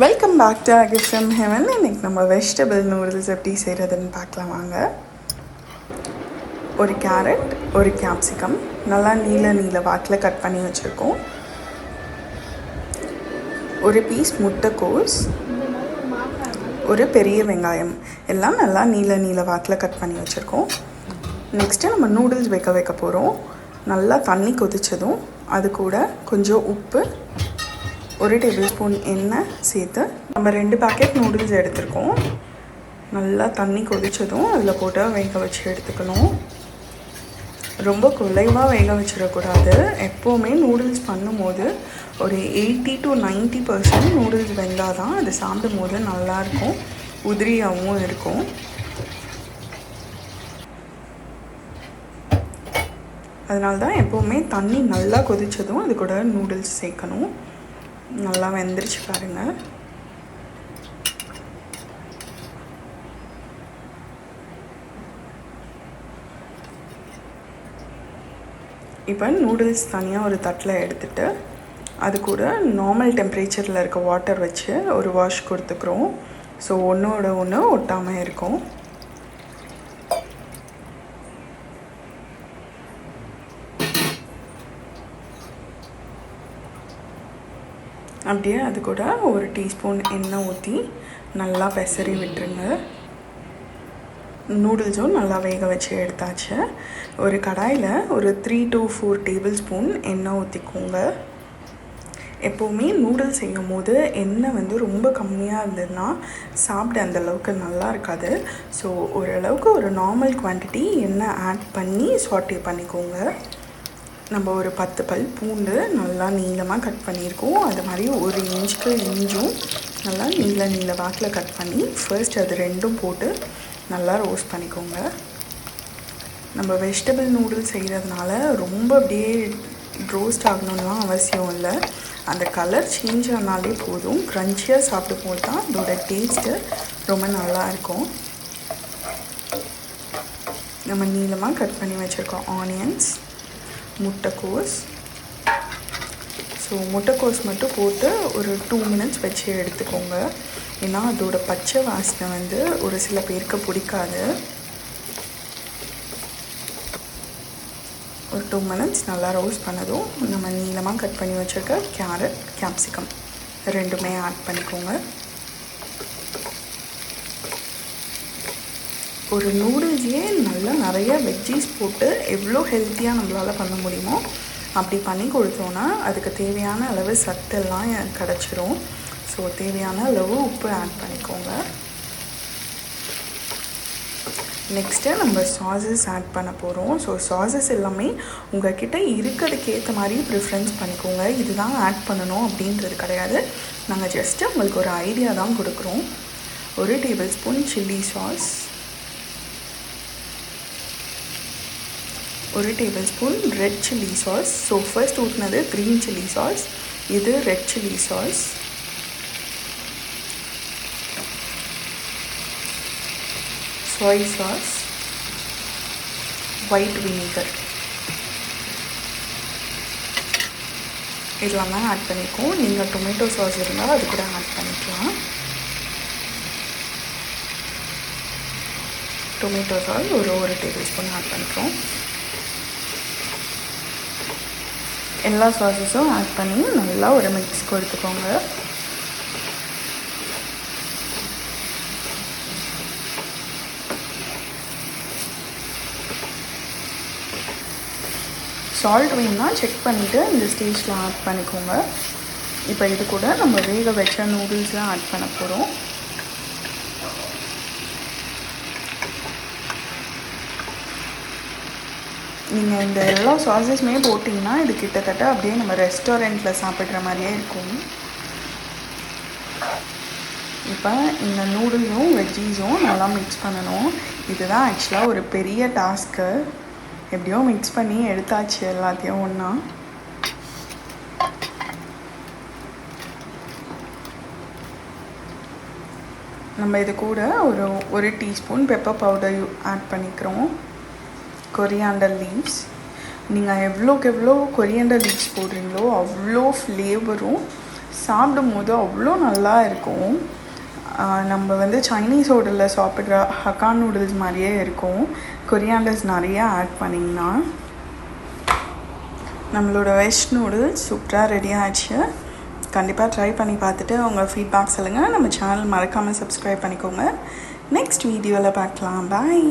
Welcome back to Aki from heaven. இன்றைக்கி நம்ம vegetable noodles எப்படி செய்கிறதுன்னு பார்க்கலாம் வாங்க. ஒரு கேரட், ஒரு கேப்சிகம் நல்லா நீல வாக்கில் கட் பண்ணி வச்சுருக்கோம். ஒரு பீஸ் முட்டைக்கோஸ், ஒரு பெரிய வெங்காயம் எல்லாம் நல்லா நீல வாக்கில் கட் பண்ணி வச்சுருக்கோம். நெக்ஸ்ட்டு நம்ம நூடுல்ஸ் வைக்க போகிறோம். நல்லா தண்ணி கொதித்ததும் அது கூட கொஞ்சம் உப்பு, ஒரு டேபிள் ஸ்பூன் எண்ணெய் சேர்த்து நம்ம 2 பேக்கெட் நூடுல்ஸ் எடுத்துருக்கோம். நல்லா தண்ணி கொதித்ததும் அதில் போட்டு வேக வச்சு எடுத்துக்கணும். ரொம்ப குலைவாக வேக வச்சிடக்கூடாது. எப்போவுமே நூடுல்ஸ் பண்ணும்போது ஒரு 80 to 90% நூடுல்ஸ் வெந்தால் தான் அது சாப்பிடும் போது நல்லாயிருக்கும், உதிரியாகவும் இருக்கும். அதனால தான் எப்போவுமே தண்ணி நல்லா கொதித்ததும் அது கூட நூடுல்ஸ் சேர்க்கணும். நல்லா வெந்துருச்சு பாருங்கள். இப்போ நூடுல்ஸ் தனியாக ஒரு தட்டில் எடுத்துகிட்டு அது கூட நார்மல் டெம்பரேச்சரில் இருக்க வாட்டர் வச்சு ஒரு வாஷ் கொடுத்துக்கிறோம். ஸோ ஒன்றோட ஒன்று ஒட்டாமல் இருக்கும். அப்படியே அது கூட ஒரு டீஸ்பூன் எண்ணெய் ஊற்றி நல்லா பெசரி விட்டுருங்க. நூடுல்ஸும் நல்லா வேக வச்சு எடுத்தாச்சு. ஒரு கடாயில் ஒரு 3 to 4 டேபிள் ஸ்பூன் எண்ணெய் ஊற்றிக்கோங்க. எப்போவுமே நூடுல்ஸ் செய்யும் போது எண்ணெய் ரொம்ப கம்மியாக இருந்ததுன்னா சாப்பிட அந்தளவுக்கு நல்லா இருக்காது. ஸோ ஓரளவுக்கு ஒரு நார்மல் குவான்டிட்டி எண்ணெய் ஆட் பண்ணி சாட்டே பண்ணிக்கோங்க. நம்ம ஒரு 10 பல் பூண்டு நல்லா நீளமாக கட் பண்ணியிருக்கோம். அது மாதிரி 1 இன்ச்சுக்கு இஞ்சும் நல்லா நீல வாக்கில் கட் பண்ணி ஃபர்ஸ்ட் அது 2ம் போட்டு நல்லா ரோஸ்ட் பண்ணிக்கோங்க. நம்ம வெஜிடபிள் நூடுல்ஸ் செய்கிறதுனால ரொம்ப அப்படியே ரோஸ்ட் ஆகணும்லாம் அவசியம் இல்லை. அந்த கலர் சேஞ்ச் ஆனாலே போதும். க்ரன்ச்சியாக சாப்பிடும் போது தான் அதோட டேஸ்ட்டு ரொம்ப நல்லாயிருக்கும். நம்ம நீளமாக கட் பண்ணி வச்சுருக்கோம் ஆனியன்ஸ், முட்டைக்கோஸ். ஸோ முட்டைக்கோஸ் மட்டும் போட்டு ஒரு 2 மினிட்ஸ் வச்சு எடுத்துக்கோங்க. ஏன்னா அதோட பச்சை வாசனை ஒரு சில பேருக்கு பிடிக்காது. ஒரு 2 மினிட்ஸ் நல்லா ரோஸ்ட் பண்ணதும் நம்ம நீளமாக கட் பண்ணி வச்சுருக்க கேரட், கேப்சிகம் 2மே ஆட் பண்ணிக்கோங்க. ஒரு நூடுல்ஸே நல்லா நிறைய வெஜ்ஜீஸ் போட்டு எவ்வளோ ஹெல்த்தியாக நம்மளால் பண்ண முடியுமோ அப்படி பண்ணி கொடுத்தோன்னா அதுக்கு தேவையான அளவு சத்தெல்லாம் கிடச்சிரும். ஸோ தேவையான அளவு உப்பு ஆட் பண்ணிக்கோங்க. நெக்ஸ்ட்டு நம்ம சாஸஸ் ஆட் பண்ண போகிறோம். ஸோ சாஸஸ் எல்லாமே உங்கள்கிட்ட இருக்கிறதுக்கு ஏற்ற மாதிரி ப்ரிஃபரன்ஸ் பண்ணிக்கோங்க. இதுதான் ஆட் பண்ணணும் அப்படின்றது கிடையாது. நாங்கள் ஜஸ்ட்டு உங்களுக்கு ஒரு ஐடியா தான் கொடுக்குறோம். ஒரு டேபிள் ஸ்பூன் சில்லி சாஸ், ஒரு tablespoon red chilli sauce. So first ஊற்றினது க்ரீன் சில்லி சாஸ், இது red chilli sauce. Soy sauce, white vinegar இதெல்லாம் தான் ஆட் பண்ணியிருக்கோம். நீங்கள் டொமேட்டோ சாஸ் இருந்தால் அது கூட ஆட் பண்ணிக்கலாம். டொமேட்டோ சாஸ் ஒரு டேபிள் ஸ்பூன் ஆட் பண்ணிக்கிறோம். எல்லா சாஸஸும் ஆட் பண்ணி நல்லா ஒரு மிக்ஸ் கொடுத்துக்கோங்க. சால்ட் வேணும்னா செக் பண்ணிவிட்டு இந்த ஸ்டேஜில் ஆட் பண்ணிக்கோங்க. இப்போ இது கூட நம்ம வேக வச்ச நூடுல்ஸ்லாம் ஆட் பண்ண போகிறோம். நீங்கள் இந்த எல்லா சாஸஸுமே போட்டிங்கன்னா இது கிட்டத்தட்ட அப்படியே நம்ம ரெஸ்டாரண்ட்டில் சாப்பிட்ற மாதிரியே இருக்கும். இப்போ இந்த நூடுல்ஸும் வெஜ்ஜீஸும் நல்லா மிக்ஸ் பண்ணணும். இதுதான் ஆக்சுவலாக ஒரு பெரிய டாஸ்க்கு. எப்படியோ மிக்ஸ் பண்ணி எடுத்தாச்சு எல்லாத்தையும் ஒன்றா. நம்ம இது கூட ஒரு டீஸ்பூன் பெப்பர் பவுடர் ஆட் பண்ணிக்கிறோம். கொரியாண்டர் லீவ்ஸ், நீங்கள் எவ்வளோக்கு எவ்வளோ கொரியாண்டர் லீவ்ஸ் போடுறீங்களோ அவ்வளோ ஃப்ளேவரும் சாப்பிடும்போது அவ்வளோ நல்லா இருக்கும். நம்ம வந்து சைனீஸ் ஹோட்டலில் சாப்பிட்ற ஹக்கா நூடுல்ஸ் மாதிரியே இருக்கும். கொரியாண்டர்ஸ் நிறையா ஆட் பண்ணிங்கன்னா. நம்மளோட வெஜ் நூடுல்ஸ் சூப்பராக ரெடி ஆகிடுச்சு. கண்டிப்பாக ட்ரை பண்ணி பார்த்துட்டு உங்கள் ஃபீட்பேக் சொல்லுங்கள். நம்ம சேனல் மறக்காமல் சப்ஸ்கிரைப் பண்ணிக்கோங்க. நெக்ஸ்ட் வீடியோவில் பார்க்கலாம். பாய்.